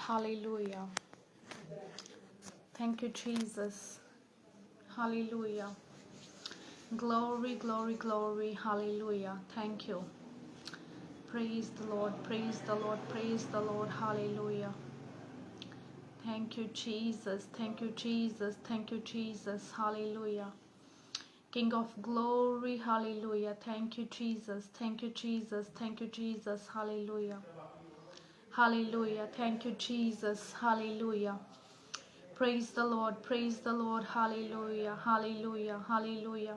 Hallelujah. Thank you, Jesus. Hallelujah. Glory, glory, glory. Hallelujah. Thank you. Praise the Lord. Praise the Lord. Praise the Lord. Hallelujah. Thank you, Jesus. Thank you, Jesus. Thank you, Jesus. Hallelujah. King of glory. Hallelujah. Thank you, Jesus. Thank you, Jesus. Thank you, Jesus. Hallelujah. Hallelujah. Thank you, Jesus. Hallelujah. Praise the Lord. Praise the Lord. Hallelujah. Hallelujah. Hallelujah.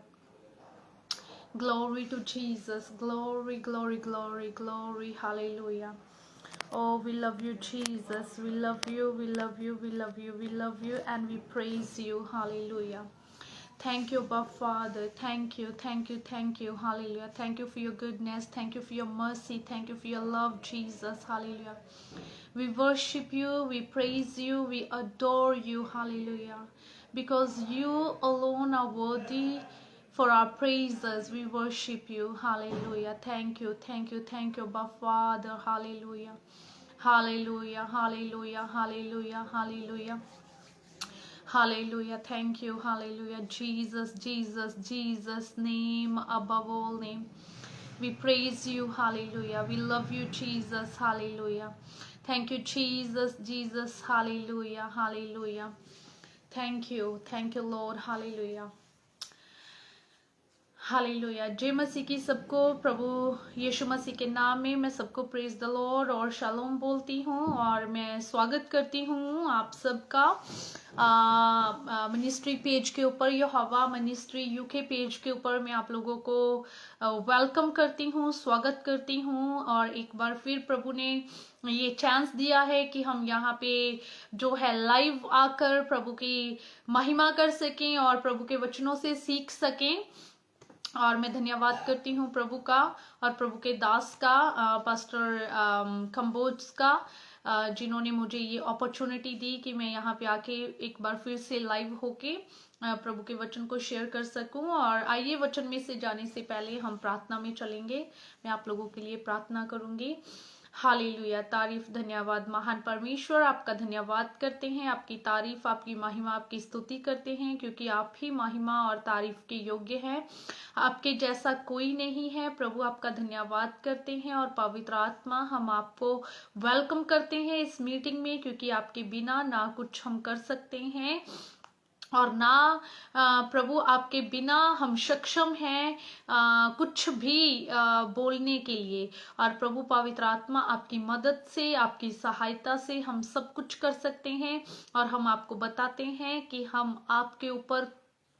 Glory to Jesus. Glory, glory, glory, glory. Hallelujah. Oh, we love you, Jesus. We love you. We love you. We love you. We love you. And we praise you. Hallelujah. Thank you, Abba Father. Thank you. Thank you. Thank you. Hallelujah. Thank you for your goodness. Thank you for your mercy. Thank you for your love, Jesus. Hallelujah. We worship you. We praise you. We adore you. Hallelujah. Because you alone are worthy for our praises. We worship you. Hallelujah. Thank you. Thank you. Thank you, Abba Father. Hallelujah. Hallelujah. Hallelujah. Hallelujah. Hallelujah. Hallelujah. Thank you. Hallelujah. Jesus, Jesus, Jesus, name above all name. We praise you. Hallelujah. We love you, Jesus. Hallelujah. Thank you, Jesus, Jesus. Hallelujah. Hallelujah. Thank you. Thank you, Lord. Hallelujah. Hallelujah. जय मसीह की सबको, प्रभु यीशु मसीह के नाम में मैं सबको praise the Lord और shalom बोलती हूँ और मैं स्वागत करती हूँ आप सबका मिनिस्ट्री पेज के ऊपर, ये हवा मिनिस्ट्री यूके पेज के ऊपर मैं आप लोगों को वेलकम करती हूँ, स्वागत करती हूँ। और एक बार फिर प्रभु ने ये चांस दिया है कि हम यहाँ पे जो है लाइव आकर प्रभु की महिमा कर सकें और प्रभु के वचनों से सीख सकें। और मैं धन्यवाद करती हूँ प्रभु का और प्रभु के दास का, पास्टर कंबोज का, जिन्होंने मुझे ये अपॉर्चुनिटी दी कि मैं यहाँ पे आके एक बार फिर से लाइव होके प्रभु के वचन को शेयर कर सकूं। और आइए वचन में से जाने से पहले हम प्रार्थना में चलेंगे। मैं आप लोगों के लिए प्रार्थना करूंगी। हालेलुया। तारीफ, धन्यवाद महान परमेश्वर, आपका धन्यवाद करते हैं, आपकी तारीफ, आपकी महिमा, आपकी स्तुति करते हैं, क्योंकि आप ही महिमा और तारीफ के योग्य हैं। आपके जैसा कोई नहीं है। प्रभु आपका धन्यवाद करते हैं और पवित्र आत्मा हम आपको वेलकम करते हैं इस मीटिंग में, क्योंकि आपके बिना ना कुछ हम कर सकते हैं और ना प्रभु आपके बिना हम सक्षम हैं कुछ भी बोलने के लिए। और प्रभु पवित्र आत्मा आपकी मदद से, आपकी सहायता से हम सब कुछ कर सकते हैं और हम आपको बताते हैं कि हम आपके ऊपर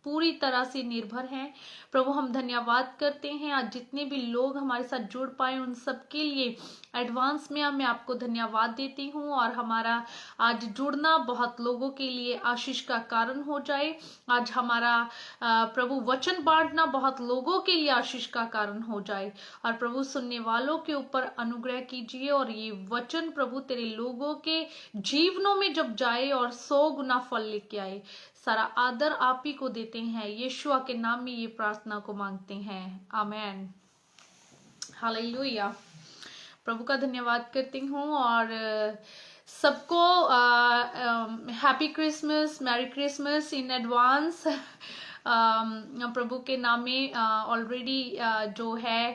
पूरी तरह से निर्भर हैं। प्रभु हम धन्यवाद करते हैं आज जितने भी लोग हमारे साथ जुड़ पाए उन सब के लिए एडवांस में मैं आपको धन्यवाद देती हूँ। और हमारा आज जुड़ना बहुत लोगों के लिए आशीष का कारण हो जाए। आज हमारा प्रभु वचन बांटना बहुत लोगों के लिए आशीष का कारण हो जाए। और प्रभु सुनने वालों के ऊपर अनुग्रह कीजिए और ये वचन प्रभु तेरे लोगों के जीवनों में जब जाए और 100 गुना फल लेके आए। सारा आदर आप ही को देते हैं, यीशुआ के नाम में ये प्रार्थना को मांगते हैं, आमेन। हालेलुया। प्रभु का धन्यवाद करती हूँ और सबको happy Christmas, merry Christmas in advance. प्रभु के नाम में ऑलरेडी जो है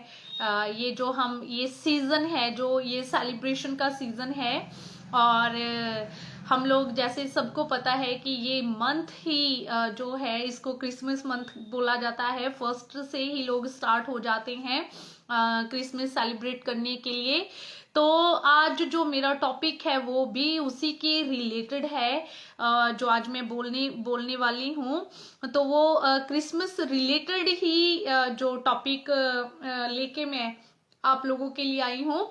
ये जो हम ये सीजन है, जो ये सेलिब्रेशन का सीजन है और हम लोग जैसे सबको पता है कि ये मंथ ही जो है इसको क्रिसमस मंथ बोला जाता है। फर्स्ट से ही लोग स्टार्ट हो जाते हैं क्रिसमस सेलिब्रेट करने के लिए। तो आज जो मेरा टॉपिक है वो भी उसी के रिलेटेड है जो आज मैं बोलने वाली हूँ। तो वो क्रिसमस रिलेटेड ही जो टॉपिक लेके मैं आप लोगों के लिए आई हूँ।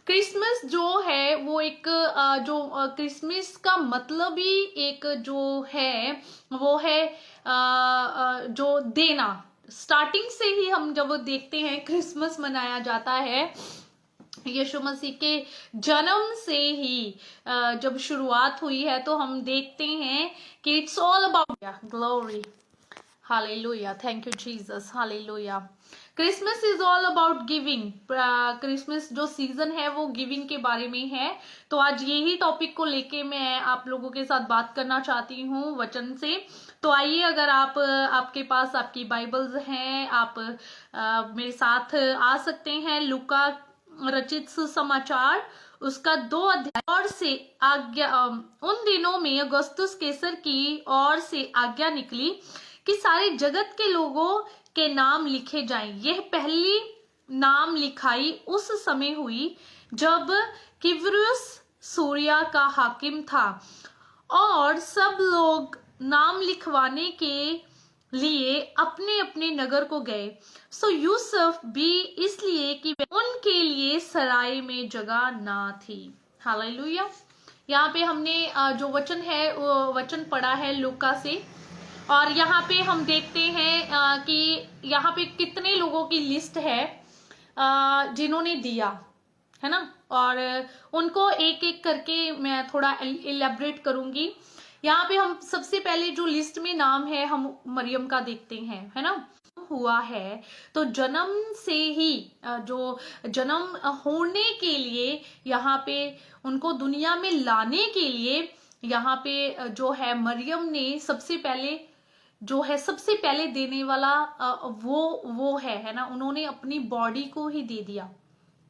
क्रिसमस जो है वो एक जो क्रिसमस का मतलब ही एक जो है वो है जो देना। स्टार्टिंग से ही हम जब देखते हैं क्रिसमस मनाया जाता है, यीशु मसीह के जन्म से ही जब शुरुआत हुई है तो हम देखते हैं कि it's all about glory. Hallelujah, thank you Jesus, hallelujah. Christmas is all about giving. Christmas जो सीजन है वो गिविंग के बारे में है। तो आज यही टॉपिक को लेके मैं आप लोगों के साथ बात करना चाहती हूँ वचन से। तो आइए, अगर आप आपके पास आपकी बाइबल्स हैं, आप मेरे साथ आ सकते हैं। लूका रचित सुसमाचार उसका 2 अध्याय। और से आज्ञा उन दिनों में अगस्तुस कैसर की ओर से आज्ञा निकली कि सारे जगत के लोगों के नाम लिखे जाएं। यह पहली नाम लिखाई उस समय हुई जब क्विरियुस सूरिया का हाकिम था, और सब लोग नाम लिखवाने के लिए अपने अपने नगर को गए। सो यूसुफ भी इसलिए कि उनके लिए सराय में जगह ना थी। हालेलुया। यहाँ पे हमने जो वचन है वो वचन पढ़ा है लूका से, और यहाँ पे हम देखते हैं कि यहाँ पे कितने लोगों की लिस्ट है जिन्होंने दिया है ना, और उनको एक एक करके मैं थोड़ा इलेबरेट करूंगी। यहाँ पे हम सबसे पहले जो लिस्ट में नाम है हम मरियम का देखते हैं, है ना। हुआ है तो जन्म से ही जो जन्म होने के लिए यहाँ पे उनको दुनिया में लाने के लिए यहाँ पे जो है मरियम ने सबसे पहले जो है सबसे पहले देने वाला वो है ना। उन्होंने अपनी बॉडी को ही दे दिया,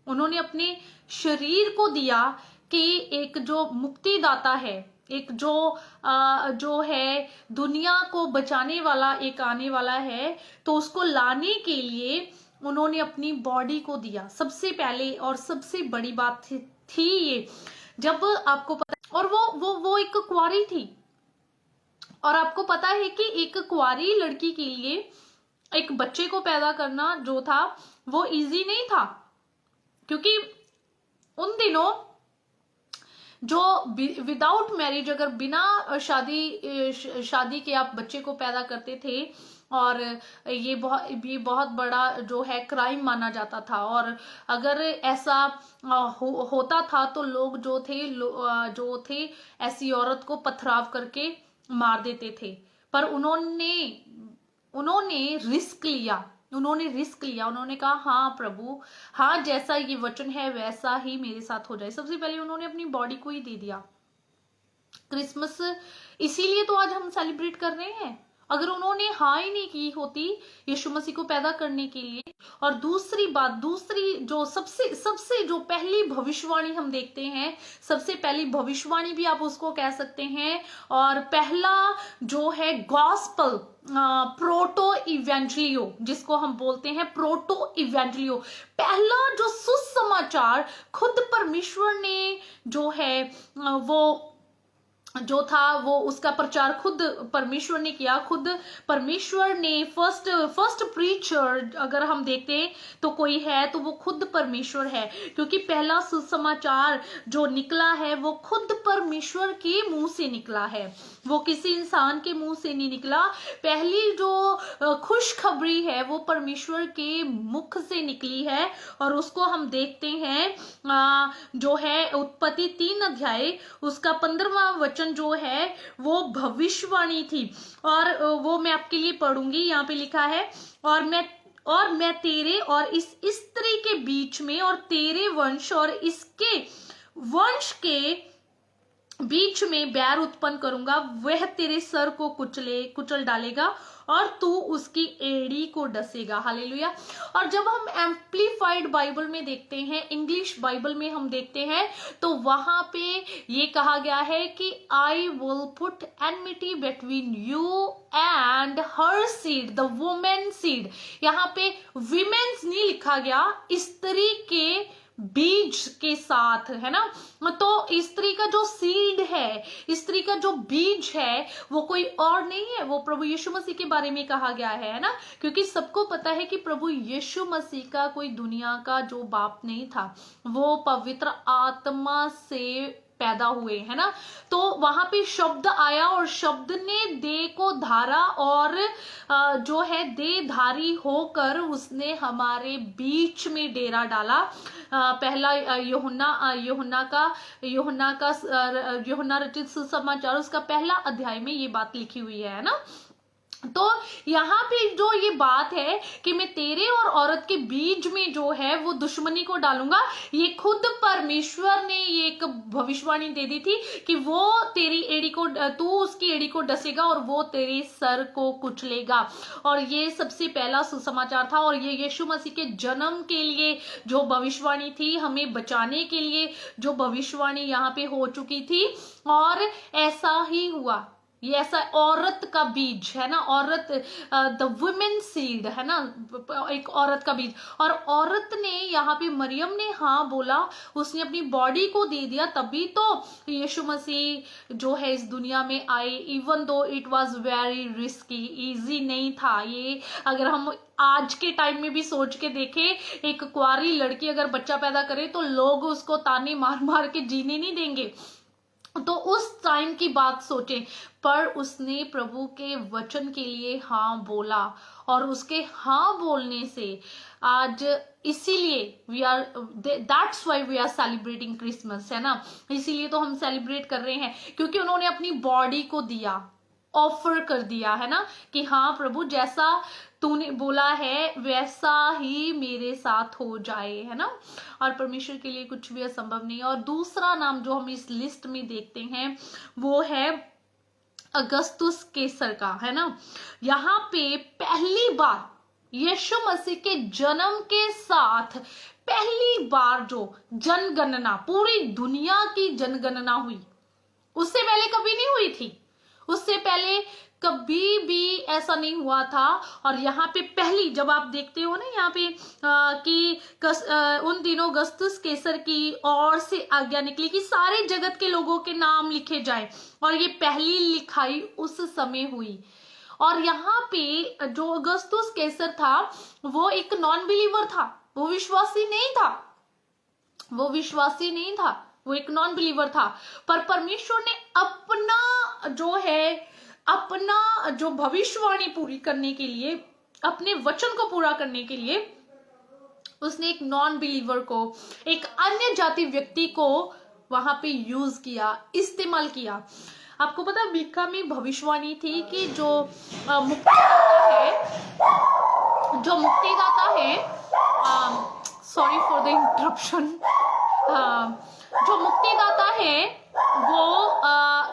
उन्होंने अपने शरीर को दिया कि एक जो मुक्तिदाता है, एक जो है दुनिया को बचाने वाला एक आने वाला है, तो उसको लाने के लिए उन्होंने अपनी बॉडी को दिया सबसे पहले। और सबसे बड़ी बात थी ये, जब आपको पता, और वो एक कुंवारी थी। और आपको पता है कि एक कुंवारी लड़की के लिए एक बच्चे को पैदा करना जो था वो इजी नहीं था, क्योंकि उन दिनों जो विदाउट मैरिज, अगर बिना शादी के आप बच्चे को पैदा करते थे, और ये बहुत बड़ा जो है क्राइम माना जाता था। और अगर ऐसा होता था तो लोग जो थे ऐसी औरत को पथराव करके मार देते थे। पर उन्होंने रिस्क लिया, उन्होंने कहा हाँ प्रभु, हाँ जैसा ये वचन है वैसा ही मेरे साथ हो जाए। सबसे पहले उन्होंने अपनी बॉडी को ही दे दिया। क्रिसमस इसीलिए तो आज हम सेलिब्रेट कर रहे हैं। अगर उन्होंने हाँ ही नहीं की होती यीशु मसीह को पैदा करने के लिए। और दूसरी जो सबसे जो पहली भविष्यवाणी हम देखते हैं, सबसे पहली भविष्यवाणी भी आप उसको कह सकते हैं, और पहला जो है गॉस्पल, प्रोटो इवेंजलियो जिसको हम बोलते हैं, प्रोटो इवेंजलियो, पहला जो सुसमाचार खुद परमेश्वर ने जो है वो जो था वो उसका प्रचार खुद परमेश्वर ने किया। खुद परमेश्वर ने फर्स्ट प्रीचर अगर हम देखते हैं तो कोई है तो वो खुद परमेश्वर है, क्योंकि पहला सुसमाचार जो निकला है वो खुद परमेश्वर के मुंह से निकला है, वो किसी इंसान के मुंह से नहीं निकला। पहली जो खुशखबरी है वो परमेश्वर के मुख से निकली है। और उसको हम देखते हैं जो है उत्पत्ति 3 अध्याय उसका 15वां वचन जो है वो भविष्यवाणी थी। और वो मैं आपके लिए पढ़ूंगी। यहाँ पे लिखा है, और मैं तेरे और इस स्त्री के बीच में और तेरे वंश और इसके वंश के बीच में बैर उत्पन्न करूंगा, वह तेरे सर को कुचल डालेगा और तू उसकी एड़ी को डसेगा। हालेलुया। और जब हम एम्प्लीफाइड बाइबल में देखते हैं, इंग्लिश बाइबल में हम देखते हैं, तो वहां पे ये कहा गया है कि I will put enmity between you and her seed, the women seed. यहाँ पे विमेन्स नहीं लिखा गया, स्त्री के बीज के साथ, है ना। तो स्त्री का जो सीड है, स्त्री का जो बीज है वो कोई और नहीं है, वो प्रभु यीशु मसीह के बारे में कहा गया है ना। क्योंकि सबको पता है कि प्रभु यीशु मसीह का कोई दुनिया का जो बाप नहीं था, वो पवित्र आत्मा से पैदा हुए, है ना। तो वहां पे शब्द आया और शब्द ने दे को धारा, और जो है देहधारी होकर उसने हमारे बीच में डेरा डाला। पहला यूहन्ना रचित सुसमाचार उसका पहला अध्याय में ये बात लिखी हुई है ना। तो यहाँ पे जो ये बात है कि मैं तेरे और औरत के बीच में जो है वो दुश्मनी को डालूंगा, ये खुद परमेश्वर ने ये एक भविष्यवाणी दे दी थी कि वो तेरी एड़ी को, तू उसकी एड़ी को डसेगा और वो तेरे सर को कुचलेगा। और ये सबसे पहला सुसमाचार था, और ये यीशु मसीह के जन्म के लिए जो भविष्यवाणी थी, हमें बचाने के लिए जो भविष्यवाणी यहाँ पे हो चुकी थी, और ऐसा ही हुआ। ये ऐसा औरत का बीज है ना, औरत, द वुमेन सीड है ना, एक औरत का बीज। और औरत ने यहाँ पे, मरियम ने हाँ बोला, उसने अपनी बॉडी को दे दिया, तभी तो यीशु मसीह जो है इस दुनिया में आए। Even though it was very risky, easy नहीं था ये। अगर हम आज के टाइम में भी सोच के देखें, एक कुंवारी लड़की अगर बच्चा पैदा करे तो लोग उसको ताने मार मार के जीने नहीं देंगे। तो उस टाइम की बात सोचें, पर उसने प्रभु के वचन के लिए हाँ बोला, और उसके हाँ बोलने से आज, इसीलिए we are, that's why we are celebrating Christmas, है ना। इसीलिए तो हम सेलिब्रेट कर रहे हैं, क्योंकि उन्होंने अपनी बॉडी को दिया, ऑफर कर दिया, है ना, कि हाँ प्रभु जैसा तूने बोला है वैसा ही मेरे साथ हो जाए, है ना। और परमेश्वर के लिए कुछ भी असंभव नहीं है। और दूसरा नाम जो हम इस लिस्ट में देखते हैं वो है अगस्तुस कैसर का, है ना। यहाँ पे पहली बार यीशु मसीह के जन्म के साथ पहली बार जो जनगणना, पूरी दुनिया की जनगणना हुई, उससे पहले कभी नहीं हुई थी, उससे पहले कभी भी ऐसा नहीं हुआ था। और यहाँ पे पहली, जब आप देखते हो ना यहाँ पे कि उन दिनों अगस्तुस कैसर की ओर से आज्ञा निकली कि सारे जगत के लोगों के नाम लिखे जाए, और ये पहली लिखाई उस समय हुई। और यहाँ पे जो अगस्तुस कैसर था वो एक नॉन बिलीवर था, वो विश्वासी नहीं था, वो विश्वासी नहीं था, वो एक नॉन बिलीवर था। पर परमेश्वर ने अपना जो है, अपना जो भविष्यवाणी पूरी करने के लिए, अपने वचन को पूरा करने के लिए, उसने एक नॉन बिलीवर को, एक अन्य जाति व्यक्ति को वहां पे यूज किया, इस्तेमाल किया। आपको पता मीका में भविष्यवाणी थी कि जो मुक्तिदाता है, जो मुक्तिदाता है, सॉरी फॉर द इंटरप्शन, जो मुक्तिदाता है वो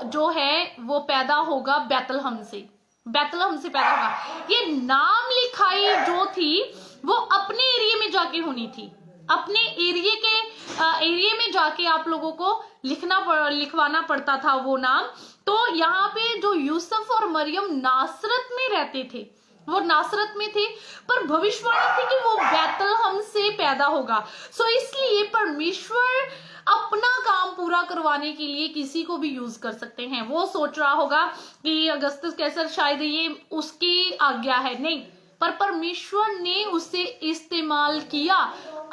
जो है वो पैदा होगा बैतलहम से, बैतलहम से पैदा होगा। ये नाम लिखाई जो थी वो अपने एरिया में जाके होनी थी, अपने एरिया में जाके आप लोगों को लिखवाना पड़ता था वो नाम। तो यहाँ पे जो यूसुफ और मरियम नासरत में रहते थे, वो नासरत में थे, पर भविष्यवाणी थी कि वो बैतलहम से पैदा होगा। सो इसलिए परमेश्वर अपना काम पूरा करवाने के लिए किसी को भी यूज कर सकते हैं। वो सोच रहा होगा कि अगस्तुस कैसर शायद ये उसकी आज्ञा है, नहीं, पर परमेश्वर ने उसे इस्तेमाल किया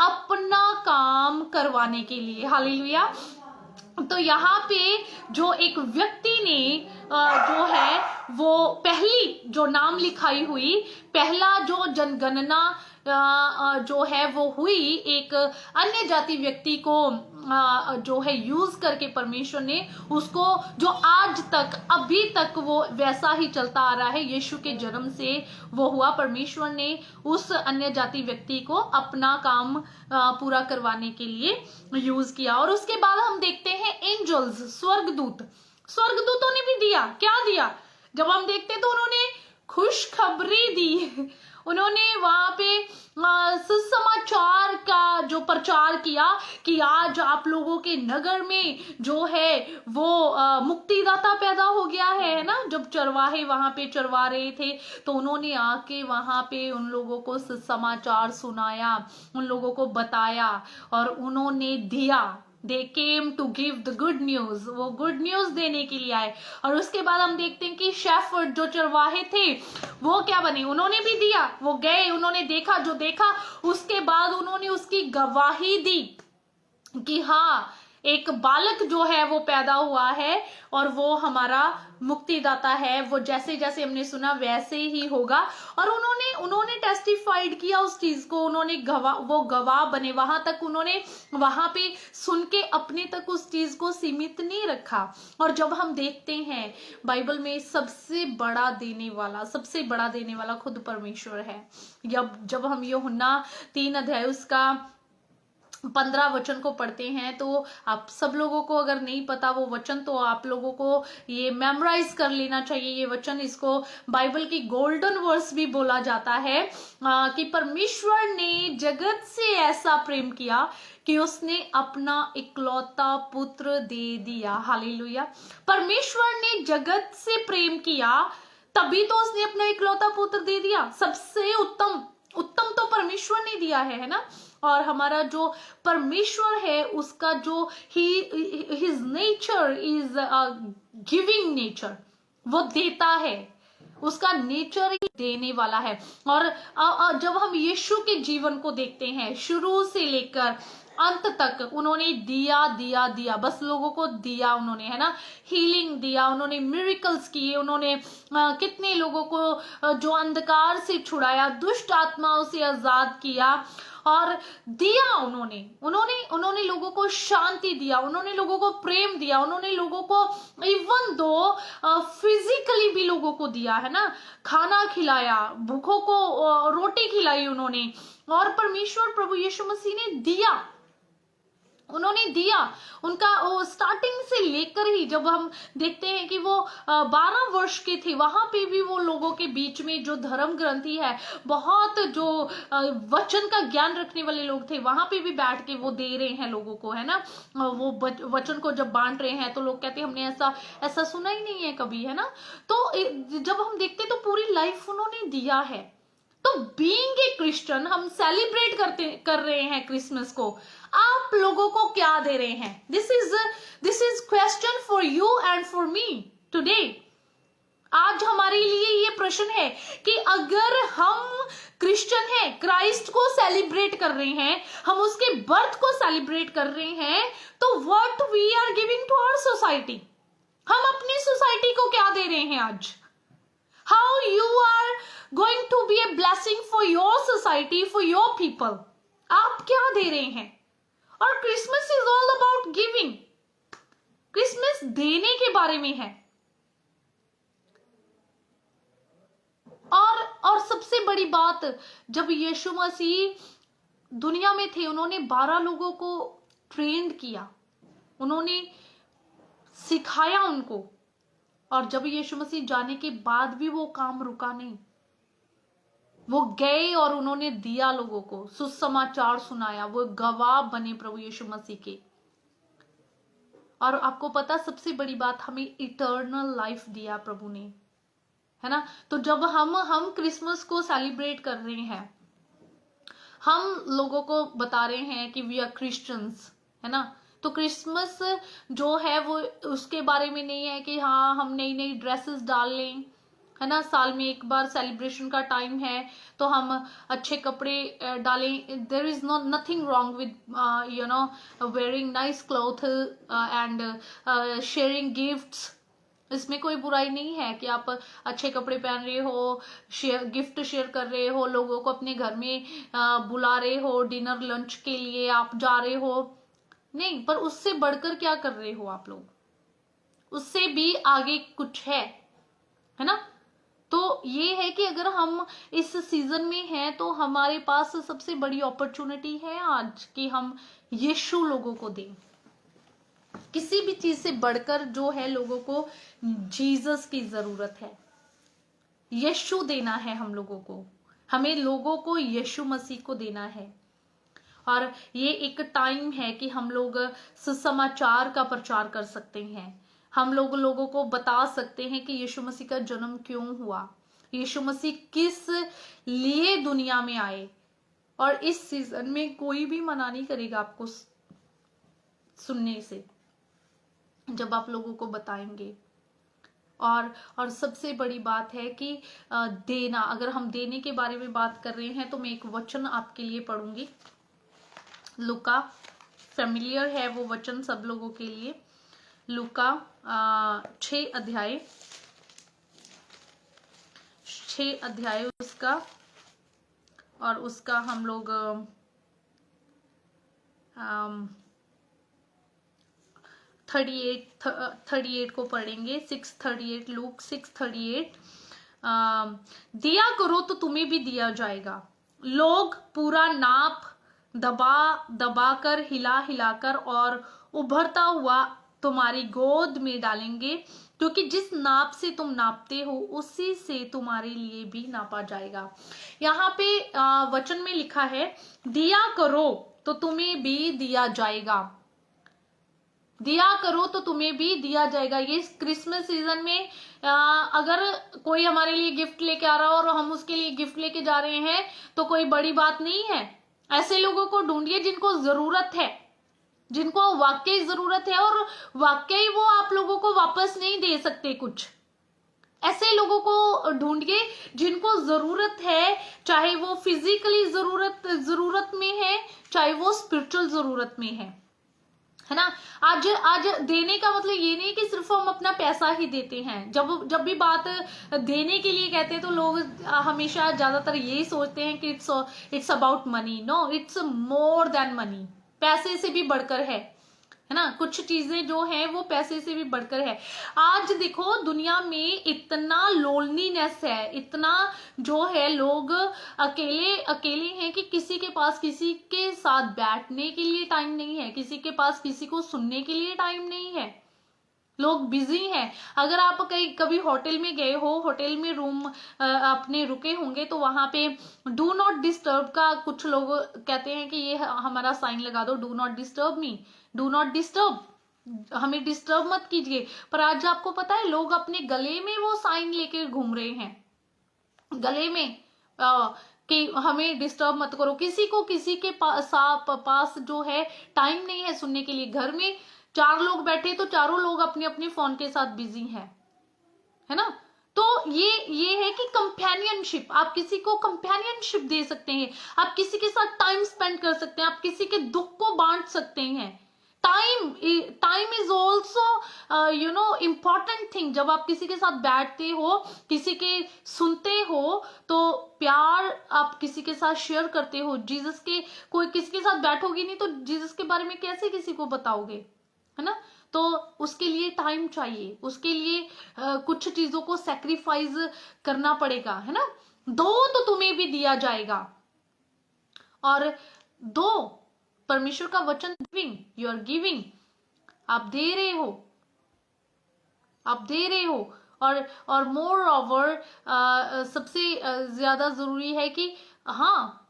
अपना काम करवाने के लिए। हालेलुया। तो यहाँ पे जो एक व्यक्ति ने जो है वो पहली जो नाम लिखाई हुई, पहला जो जनगणना जो है वो हुई, एक अन्य जाति व्यक्ति को जो है यूज करके परमेश्वर ने उसको, जो आज तक अभी तक वो वैसा ही चलता आ रहा है, यीशु के जन्म से वो हुआ। परमेश्वर ने उस अन्य जाति व्यक्ति को अपना काम पूरा करवाने के लिए यूज किया। और उसके बाद हम देखते हैं एंजल्स, स्वर्गदूत, स्वर्गदूतों ने भी दिया, क्या दिया, जब हम देखते तो उन्होंने खुशखबरी दी, उन्होंने वहां पे सुसमाचार का जो प्रचार किया कि आज आप लोगों के नगर में जो है वो मुक्तिदाता पैदा हो गया है ना। जब चरवाहे वहां पे चरवा रहे थे तो उन्होंने आके वहां पे उन लोगों को सुसमाचार सुनाया, उन लोगों को बताया और उन्होंने दिया। They came to give the good news, वो गुड न्यूज देने के लिए आए। और उसके बाद हम देखते हैं कि शेफर्ड जो चरवाहे थे वो क्या बने, उन्होंने भी दिया, वो गए, उन्होंने देखा, जो देखा उसके बाद उन्होंने उसकी गवाही दी कि हाँ एक बालक जो है वो पैदा हुआ है और वो हमारा मुक्तिदाता है। वो जैसे जैसे हमने सुना वैसे ही होगा। और उन्होंने टेस्टिफाइड किया उस चीज को, उन्होंने गवाह बने। उन्होंने वहां पे सुन के अपने तक उस चीज को सीमित नहीं रखा। और जब हम देखते हैं बाइबल में सबसे बड़ा देने वाला खुद परमेश्वर है। जब हम यूहन्ना 3 अध्याय उसका 15 वचन को पढ़ते हैं तो आप सब लोगों को अगर नहीं पता वो वचन तो आप लोगों को ये मेमोराइज कर लेना चाहिए ये वचन। इसको बाइबल की गोल्डन वर्स भी बोला जाता है कि परमेश्वर ने जगत से ऐसा प्रेम किया कि उसने अपना इकलौता पुत्र दे दिया। हालेलुया। परमेश्वर ने जगत से प्रेम किया तभी तो उसने अपना इकलौता पुत्र दे दिया। सबसे उत्तम तो परमेश्वर ने दिया है ना। और हमारा जो परमेश्वर है उसका जो his nature is giving nature, वो देता है, उसका नेचर ही देने वाला है। और जब हम यीशु के जीवन को देखते हैं शुरू से लेकर अंत तक उन्होंने दिया, बस लोगों को दिया उन्होंने, है ना। हीलिंग दिया उन्होंने, मिरेकल्स किए उन्होंने, कितने लोगों को जो अंधकार से छुड़ाया, दुष्ट आत्माओं से आजाद किया और दिया उन्होंने लोगों को शांति दिया, उन्होंने लोगों को प्रेम दिया, उन्होंने लोगों को इवन दो फिजिकली भी लोगों को दिया, है ना। खाना खिलाया, भूखों को रोटी खिलाई उन्होंने। और परमेश्वर प्रभु यीशु मसीह ने दिया, उन्होंने दिया। उनका वो स्टार्टिंग से लेकर ही जब हम देखते हैं कि वो 12 वर्ष के थे वहां पे भी वो लोगों के बीच में जो धर्म ग्रंथी है, बहुत जो वचन का ज्ञान रखने वाले लोग थे, वहां पे भी बैठ के वो दे रहे हैं लोगों को, है ना। वो वचन को जब बांट रहे हैं तो लोग कहते हैं हमने ऐसा सुना ही नहीं है कभी, है ना। तो जब हम देखते तो पूरी लाइफ उन्होंने दिया है। तो बीइंग ए क्रिश्चियन हम सेलिब्रेट कर रहे हैं क्रिसमस को। आप लोगों को क्या दे रहे हैं? This is question for you and for me today. आज हमारे लिए ये प्रश्न है कि अगर हम क्रिश्चियन हैं, क्राइस्ट को सेलिब्रेट कर रहे हैं, हम उसके बर्थ को सेलिब्रेट कर रहे हैं, तो what we are giving to our society. हम अपनी सोसाइटी को क्या दे रहे हैं आज? How you are going to be a blessing for your society, for your people. आप क्या दे रहे हैं? और Christmas is all about giving. Christmas देने के बारे में है। और सबसे बड़ी बात, जब यीशु मसीह दुनिया में थे उन्होंने 12 लोगों को ट्रेन किया, उन्होंने सिखाया उनको। और जब यीशु मसीह जाने के बाद भी वो काम रुका नहीं, वो गए और उन्होंने दिया, लोगों को सुसमाचार सुनाया, वो गवाह बने प्रभु यीशु मसीह के। और आपको पता सबसे बड़ी बात, हमें इटर्नल लाइफ दिया प्रभु ने, है ना। तो जब हम क्रिसमस को सेलिब्रेट कर रहे हैं, हम लोगों को बता रहे हैं कि वी आर क्रिश्चियंस, है ना। तो क्रिसमस जो है वो उसके बारे में नहीं है कि हाँ हम नई नई ड्रेसेस डाल लें, है ना। साल में एक बार सेलिब्रेशन का टाइम है तो हम अच्छे कपड़े डालें। There is nothing wrong with wearing nice cloth and sharing gifts. इसमें कोई बुराई नहीं है कि आप अच्छे कपड़े पहन रहे हो, गिफ्ट शेयर कर रहे हो, लोगों को अपने घर में बुला रहे हो, डिनर लंच के लिए आप जा रहे हो, नहीं। पर उससे बढ़कर क्या कर रहे हो आप लोग? उससे भी आगे कुछ है ना। तो ये है कि अगर हम इस सीजन में हैं तो हमारे पास सबसे बड़ी अपॉर्चुनिटी है आज कि हम यीशु लोगों को दें। किसी भी चीज से बढ़कर जो है लोगों को जीसस की जरूरत है, यीशु देना है हम लोगों को, हमें लोगों को यीशु मसीह को देना है। और ये एक टाइम है कि हम लोग सुसमाचार का प्रचार कर सकते हैं, हम लोगों को बता सकते हैं कि यीशु मसीह का जन्म क्यों हुआ, यीशु मसीह किस लिए दुनिया में आए। और इस सीजन में कोई भी मना नहीं करेगा आपको सुनने से, जब आप लोगों को बताएंगे। और सबसे बड़ी बात है कि देना, अगर हम देने के बारे में बात कर रहे हैं तो मैं एक वचन आपके लिए पढ़ूंगी, लुका फेमिलियर है वो वचन सब लोगों के लिए। लूका 6 अध्याय उसका, और उसका हम लोग 38 को पढ़ेंगे। 6:38, लूक 6:38। दिया करो तो तुम्हें भी दिया जाएगा, लोग पूरा नाप दबा कर, हिला हिलाकर और उभरता हुआ तुम्हारी गोद में डालेंगे, क्योंकि जिस नाप से तुम नापते हो उसी से तुम्हारे लिए भी नापा जाएगा। यहाँ पे वचन में लिखा है दिया करो तो तुम्हें भी दिया जाएगा, दिया करो तो तुम्हें भी दिया जाएगा। ये क्रिसमस सीजन में अगर कोई हमारे लिए गिफ्ट लेके आ रहा हो और हम उसके लिए गिफ्ट लेके जा रहे हैं तो कोई बड़ी बात नहीं है। ऐसे लोगों को ढूंढिए जिनको जरूरत है, जिनको वाकई जरूरत है और वाकई वो आप लोगों को वापस नहीं दे सकते कुछ। ऐसे लोगों को ढूंढिए जिनको जरूरत है, चाहे वो फिजिकली जरूरत में है, चाहे वो स्पिरिचुअल जरूरत में है ना। आज देने का मतलब ये नहीं कि सिर्फ हम अपना पैसा ही देते हैं। जब भी बात देने के लिए कहते हैं तो लोग हमेशा ज्यादातर यही सोचते हैं कि it's about money. No, it's more than money. पैसे से भी बढ़कर है ना। कुछ चीजें जो हैं वो पैसे से भी बढ़कर है। आज देखो दुनिया में इतना लोनलीनेस है, इतना जो है लोग अकेले हैं कि किसी के पास किसी के साथ बैठने के लिए टाइम नहीं है, किसी के पास किसी को सुनने के लिए टाइम नहीं है। लोग बिजी हैं। अगर आप कभी होटल में गए हो, होटल में रूम अपने रुके होंगे तो वहां पे डू नॉट डिस्टर्ब का कुछ लोग कहते हैं कि ये हमारा साइन लगा दो, do not disturb me, do not disturb, हमें डिस्टर्ब मत कीजिए। पर आज आपको पता है लोग अपने गले में वो साइन लेके घूम रहे हैं, गले में कि हमें डिस्टर्ब मत करो। किसी के पास जो है टाइम नहीं है सुनने के लिए। घर में 4 लोग बैठे तो चारों लोग अपने अपने फोन के साथ बिजी हैं, है ना। तो ये है कि कंपेनियनशिप, आप किसी को कंपेनियनशिप दे सकते हैं, आप किसी के साथ टाइम स्पेंड कर सकते हैं, आप किसी के दुख को बांट सकते हैं। Time is also important thing. जब आप किसी के साथ बैठते हो, किसी के सुनते हो तो प्यार आप किसी के साथ शेयर करते हो। जीसस के कोई किसी के साथ बैठोगी नहीं तो जीसस के बारे में कैसे किसी को बताओगे, है ना। तो उसके लिए टाइम चाहिए, उसके लिए कुछ चीजों को सैक्रिफाइस करना पड़ेगा, है ना। दो तो तुम्हें भी दिया जाएगा, और दो परमेश्वर का वचन गिविंग, यू आर गिविंग, आप दे रहे हो, आप दे रहे हो। और मोर ओवर सबसे ज्यादा जरूरी है कि हाँ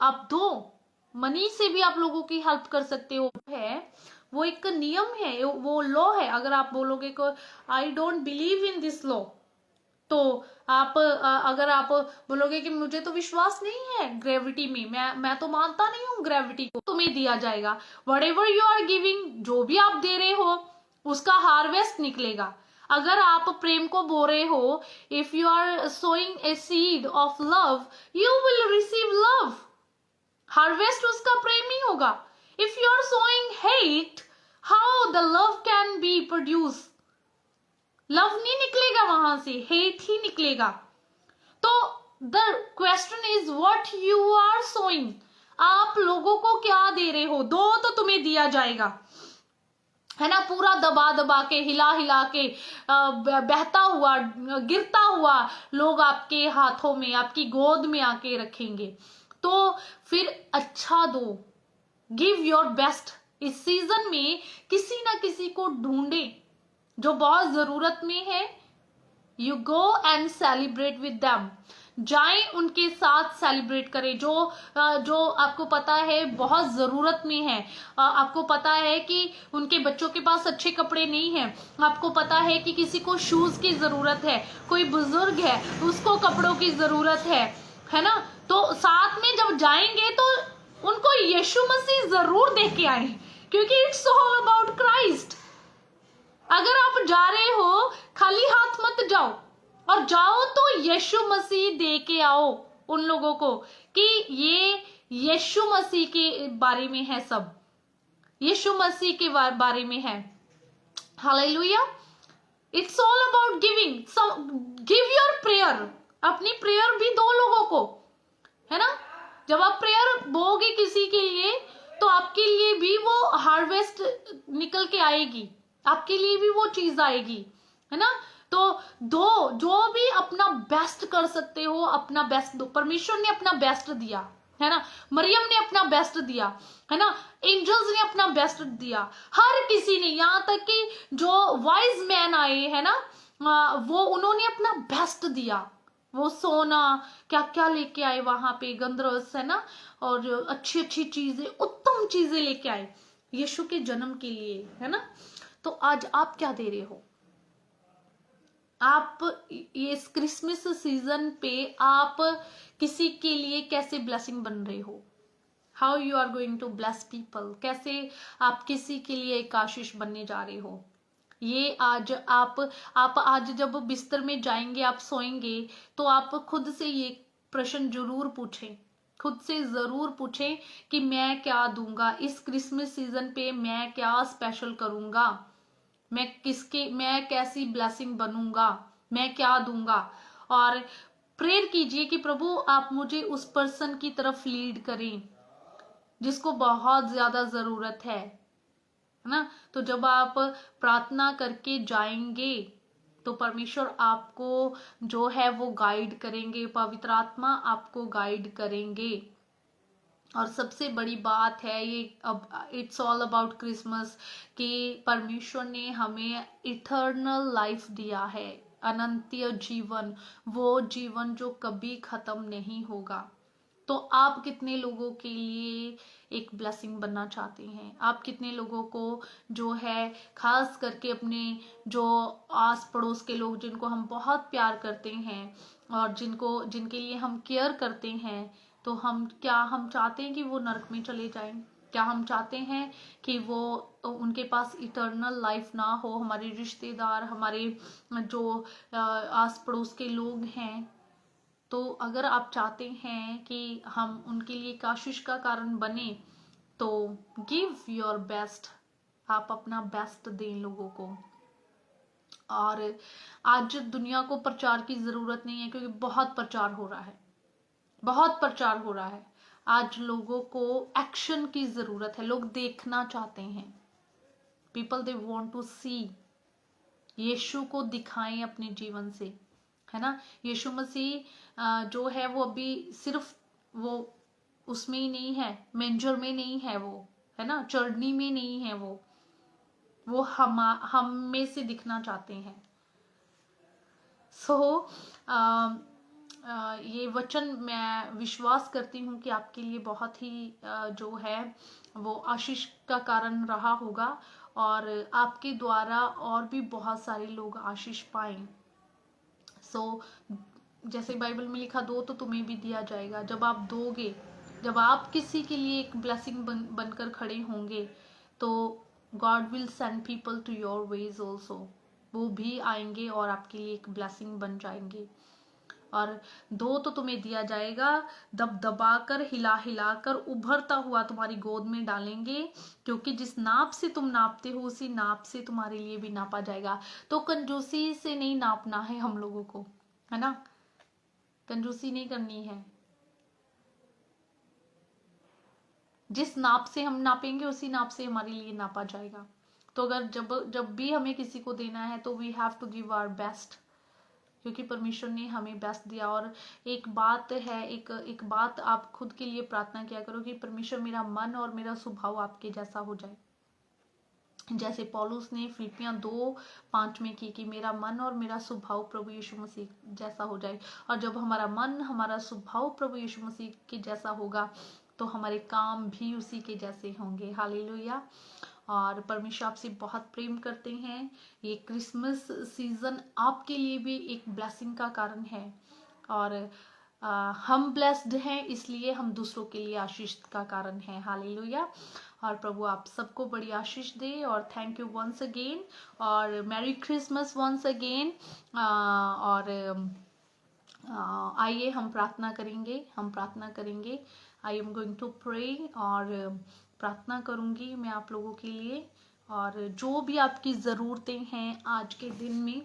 आप दो, मनी से भी आप लोगों की हेल्प कर सकते हो। है वो एक नियम है, वो लॉ है। अगर आप बोलोगे को I don't believe in this law, तो आप अगर आप बोलोगे कि मुझे तो विश्वास नहीं है ग्रेविटी में, मैं तो मानता नहीं हूं ग्रेविटी को, तुम्हें दिया जाएगा। व्हाटएवर यू आर गिविंग, जो भी आप दे रहे हो उसका हार्वेस्ट निकलेगा। अगर आप प्रेम को बो रहे हो, if you are sowing a seed of love, you will receive love, harvest उसका प्रेम ही होगा। If you are sowing hate, how the love can be produce? Love नहीं निकलेगा वहां से, हेट ही निकलेगा। तो the question is what you are sowing. आप लोगों को क्या दे रहे हो? दो तो तुम्हें दिया जाएगा, है ना। पूरा दबा दबा के, हिला हिला के, बहता हुआ, गिरता हुआ लोग आपके हाथों में, आपकी गोद में आके रखेंगे। तो फिर अच्छा दो, गिव योर बेस्ट। इस सीजन में किसी ना किसी को ढूंढे जो बहुत जरूरत में है। You go and celebrate with them, जाएं उनके साथ सेलिब्रेट करें। जो आपको पता है बहुत जरूरत में है, आपको पता है कि उनके बच्चों के पास अच्छे कपड़े नहीं है, आपको पता है कि किसी को शूज की जरूरत है, कोई बुजुर्ग है उसको कपड़ों की जरूरत है ना। तो साथ में जब जाएंगे तो उनको यीशु मसीह जरूर दे के आए, क्योंकि इट्स ऑल अबाउट क्राइस्ट। अगर आप जा रहे हो खाली हाथ मत जाओ, और जाओ तो यीशु मसीह दे के आओ उन लोगों को कि ये यीशु मसीह के बारे में है सब, यीशु मसीह के बारे में है। Hallelujah. It's all about giving. Give your prayer, अपनी प्रेयर भी दो लोगों को, है ना। जब आप प्रेयर बोगे किसी के लिए तो आपके लिए भी वो हार्वेस्ट निकल के आएगी, आपके लिए भी वो चीज आएगी, है ना। तो दो, जो भी अपना बेस्ट कर सकते हो अपना बेस्ट दो। परमेश्वर ने अपना बेस्ट दिया, है ना। मरियम ने अपना बेस्ट दिया, है ना। एंजल्स ने अपना बेस्ट दिया, हर किसी ने, यहाँ तक कि जो वाइज मैन आए, है ना, वो उन्होंने अपना बेस्ट दिया। वो सोना क्या क्या लेके आए वहां पे, गंधरस, है ना, और अच्छी अच्छी चीजें, उत्तम चीजें लेके आए यीशु के जन्म के लिए, है ना। तो आज आप क्या दे रहे हो? आप ये क्रिसमस सीजन पे आप किसी के लिए कैसे ब्लेसिंग बन रहे हो? How you are going to bless people? कैसे आप किसी के लिए एक आशीष बनने जा रहे हो? ये आज आप आज जब बिस्तर में जाएंगे, आप सोएंगे, तो आप खुद से ये प्रश्न जरूर पूछें, खुद से जरूर पूछें कि मैं क्या दूंगा इस क्रिसमस सीजन पे, मैं क्या स्पेशल करूंगा, मैं कैसी ब्लेसिंग बनूंगा, मैं क्या दूंगा। और प्रेयर कीजिए कि प्रभु आप मुझे उस पर्सन की तरफ लीड करें जिसको बहुत ज्यादा जरूरत है ना। तो जब आप प्रार्थना करके जाएंगे तो परमेश्वर आपको जो है वो गाइड करेंगे, पवित्र आत्मा आपको गाइड करेंगे। और सबसे बड़ी बात है ये, अब इट्स ऑल अबाउट क्रिसमस, कि परमेश्वर ने हमें इटर्नल लाइफ दिया है, अनंतीय जीवन, वो जीवन जो कभी खत्म नहीं होगा। तो आप कितने लोगों के लिए एक ब्लेसिंग बनना चाहते हैं? आप कितने लोगों को जो है, खास करके अपने जो आस पड़ोस के लोग जिनको हम बहुत प्यार करते हैं और जिनके लिए हम केयर करते हैं, तो हम चाहते हैं कि वो नरक में चले जाएं? क्या हम चाहते हैं कि वो उनके पास इटर्नल लाइफ ना हो? हमारे रिश्तेदार, हमारे जो आस पड़ोस के लोग हैं, तो अगर आप चाहते हैं कि हम उनके लिए एक आशीष का कारण बने, तो गिव योर बेस्ट, आप अपना बेस्ट दें लोगों को। और आज दुनिया को प्रचार की जरूरत नहीं है, क्योंकि बहुत प्रचार हो रहा है, बहुत प्रचार हो रहा है। आज लोगों को एक्शन की जरूरत है, लोग देखना चाहते हैं। पीपल दे वांट टू सी, यीशु को दिखाएं अपने जीवन से, है ना। यीशु मसीह जो है वो अभी सिर्फ वो उसमें ही नहीं है, मेंजर में नहीं है वो, है ना, चरनी में नहीं है वो हम में से दिखना चाहते हैं। सो ये वचन मैं विश्वास करती हूँ कि आपके लिए बहुत ही जो है वो आशीष का कारण रहा होगा, और आपके द्वारा और भी बहुत सारे लोग आशीष पाएं। सो जैसे बाइबल में लिखा, दो तो तुम्हें भी दिया जाएगा। जब आप दोगे, जब आप किसी के लिए एक ब्लेसिंग बनकर खड़े होंगे, तो God will send people to your ways also, वो भी आएंगे और आपके लिए एक ब्लेसिंग बन जाएंगे। और दो तो तुम्हें दिया जाएगा, दबाकर हिला हिलाकर उभरता हुआ तुम्हारी गोद में डालेंगे, क्योंकि जिस नाप से तुम नापते हो उसी नाप से तुम्हारे लिए भी नापा जाएगा। तो कंजूसी से नहीं नापना है हम लोगों को, है ना, कंजूसी नहीं करनी है। जिस नाप से हम नापेंगे उसी नाप से हमारे लिए नापा जाएगा। तो अगर जब भी हमें किसी को देना है तो we have to give our best, क्योंकि परमेश्वर ने हमें बेस्ट दिया। और एक बात है, एक बात आप खुद के लिए प्रार्थना किया करो कि परमेश्वर मेरा मन और मेरा स्वभाव आपके जैसा हो जाए, जैसे पौलुस ने फिलिपियां 2:5 में की कि मेरा मन और मेरा स्वभाव प्रभु यीशु मसीह जैसा हो जाए। और जब हमारा मन, हमारा स्वभाव प्रभु यीशु मसीह के जैसा होगा, तो हमारे काम भी उसी के जैसे होंगे। हालेलुया। और परमेश्वर आपसे बहुत प्रेम करते हैं। ये क्रिसमस सीजन आपके लिए भी एक ब्लेसिंग का कारण है, और हम ब्लेस्ड हैं, इसलिए हम दूसरों के लिए आशीष का कारण है। हालेलुया। और प्रभु आप सबको बड़ी आशीष दे, और थैंक यू वंस अगेन, और मैरी क्रिसमस वंस अगेन। और आइए हम प्रार्थना करेंगे। I am going to pray, और प्रार्थना करूंगी मैं आप लोगों के लिए। और जो भी आपकी ज़रूरतें हैं आज के दिन में,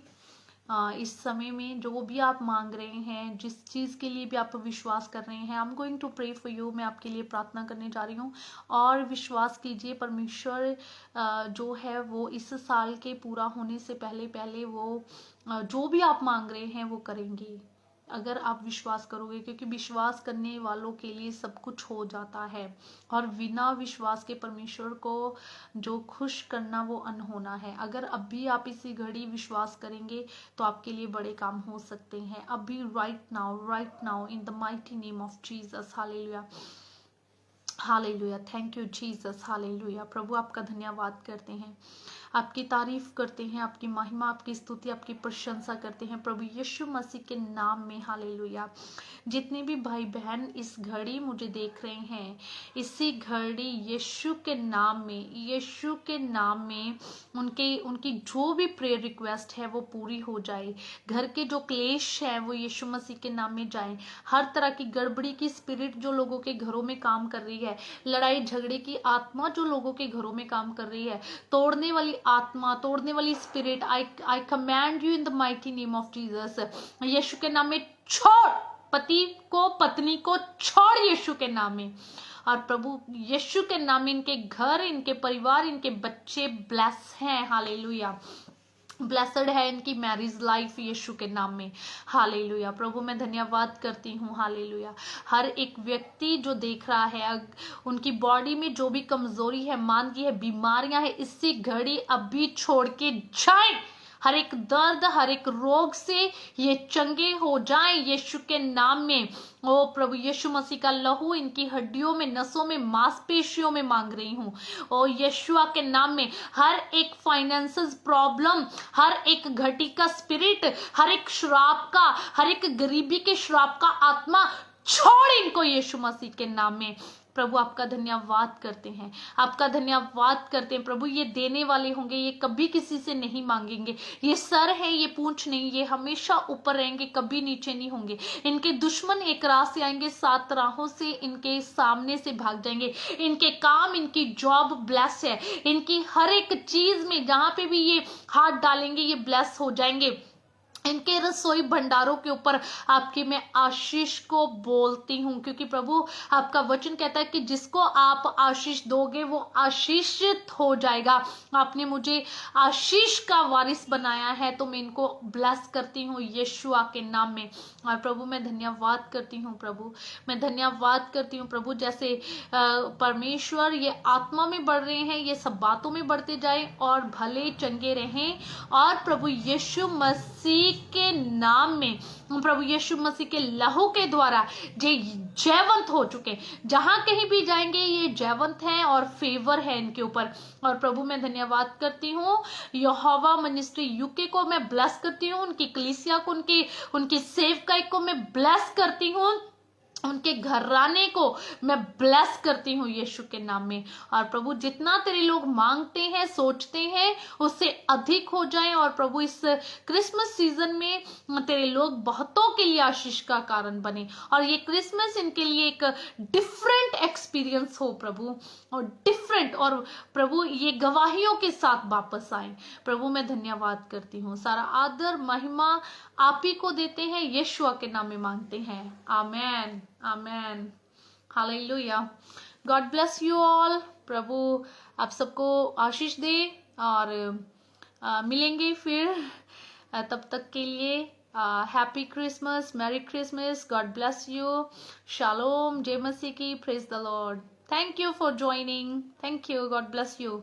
इस समय में जो भी आप मांग रहे हैं, जिस चीज़ के लिए भी आप विश्वास कर रहे हैं, I am going to pray for you. मैं आपके लिए प्रार्थना करने जा रही हूँ। और विश्वास कीजिए, परमेश्वर जो है वो इस साल के पूरा होने से पहले पहले वो जो भी आप मांग रहे हैं वो करेंगे, अगर आप विश्वास करोगे, क्योंकि विश्वास करने वालों के लिए सब कुछ हो जाता है। और बिना विश्वास के परमेश्वर को जो खुश करना वो अनहोना है। अगर अभी आप इसी घड़ी विश्वास करेंगे तो आपके लिए बड़े काम हो सकते हैं, अभी right now in the mighty name of Jesus. Hallelujah, hallelujah, thank you Jesus, hallelujah. प्रभु आपका धन्यवाद करते हैं, आपकी तारीफ करते हैं, आपकी महिमा, आपकी स्तुति, आपकी प्रशंसा करते हैं प्रभु यीशु मसीह के नाम में। हालेलुया। जितने भी भाई बहन इस घड़ी मुझे देख रहे हैं, इसी घड़ी यीशु के नाम में उनकी जो भी प्रेयर रिक्वेस्ट है वो पूरी हो जाए। घर के जो क्लेश है वो यीशु मसीह के नाम में जाए। हर तरह की गड़बड़ी की स्पिरिट जो लोगों के घरों में काम कर रही है, लड़ाई झगड़े की आत्मा जो लोगों के घरों में काम कर रही है, तोड़ने वाली आत्मा, तोड़ने वाली spirit, I command you in the mighty name of Jesus. Yeshu के नाम में छोड़, पति को पत्नी को छोड़ यीशु के नाम में। और प्रभु यीशु के नाम में इनके घर, इनके परिवार, इनके बच्चे ब्लेस हैं। हालेलुया, ब्लेसड है इनकी मैरिज लाइफ यीशु के नाम में। हालेलुया। प्रभु मैं धन्यवाद करती हूँ। हालेलुया। हर एक व्यक्ति जो देख रहा है, उनकी बॉडी में जो भी कमजोरी है, मांगी है, बीमारियां है, इसी घड़ी अभी छोड़ के जाए। हर एक दर्द, हर एक रोग से ये चंगे हो जाएं यीशु के नाम में। ओ प्रभु यीशु मसीह का लहू इनकी हड्डियों में, नसों में, मांसपेशियों में मांग रही हूँ। ओ यीशुआ के नाम में हर एक फाइनेंशियल प्रॉब्लम, हर एक घटी का स्पिरिट, हर एक श्राप का, हर एक गरीबी के श्राप का आत्मा छोड़ इनको यीशु मसीह के नाम में। प्रभु आपका धन्यवाद करते हैं, आपका धन्यवाद करते हैं प्रभु। ये देने वाले होंगे, ये कभी किसी से नहीं मांगेंगे। ये सर है, ये पूंछ नहीं, ये हमेशा ऊपर रहेंगे, कभी नीचे नहीं होंगे। इनके दुश्मन एक राह से आएंगे, 7 राहों से इनके सामने से भाग जाएंगे। इनके काम, इनकी जॉब ब्लेस है। इनकी हर एक चीज में जहां पे भी ये हाथ डालेंगे ये ब्लेस हो जाएंगे। इनके रसोई भंडारों के ऊपर आपकी मैं आशीष को बोलती हूँ, क्योंकि प्रभु आपका वचन कहता है कि जिसको आप आशीष दोगे वो आशीषित हो जाएगा। आपने मुझे आशीष का वारिस बनाया है, तो मैं इनको ब्लेस करती हूँ यीशुआ के नाम में। और प्रभु मैं धन्यवाद करती हूँ, प्रभु मैं धन्यवाद करती हूँ प्रभु। जैसे परमेश्वर ये आत्मा में बढ़ रहे हैं, ये सब बातों में बढ़ते जाए और भले चंगे रहें। और प्रभु यीशु मसीह के नाम में, प्रभु यीशु मसीह के लहू के द्वारा जे जयवंत हो चुके, जहां कहीं भी जाएंगे ये जयवंत हैं और फेवर है इनके ऊपर। और प्रभु मैं धन्यवाद करती हूँ यहोवा मिनिस्ट्री यूके को मैं ब्लेस करती हूँ, उनकी कलीसिया को, उनकी सेवकाई को मैं ब्लेस करती हूँ, उनके घराने को मैं ब्लेस करती हूँ यीशु के नाम में। और प्रभु जितना तेरे लोग मांगते हैं, सोचते हैं, उससे अधिक हो जाए। और प्रभु इस क्रिसमस सीजन में तेरे लोग बहुतों के लिए आशीष का कारण बने, और ये क्रिसमस इनके लिए एक डिफरेंट एक्सपीरियंस हो प्रभु, और डिफरेंट, और प्रभु ये गवाहियों के साथ वापस आए। प्रभु मैं धन्यवाद करती हूँ, सारा आदर महिमा आप ही को देते हैं, यीशुआ के नाम में मांगते हैं। Amen, amen, hallelujah. God bless you all. प्रभु आप सबको आशीष दे, और मिलेंगे फिर। तब तक के लिए happy Christmas, merry Christmas, God bless you, shalom, जय मसीह की, praise the Lord. Thank you for joining, thank you, God bless you.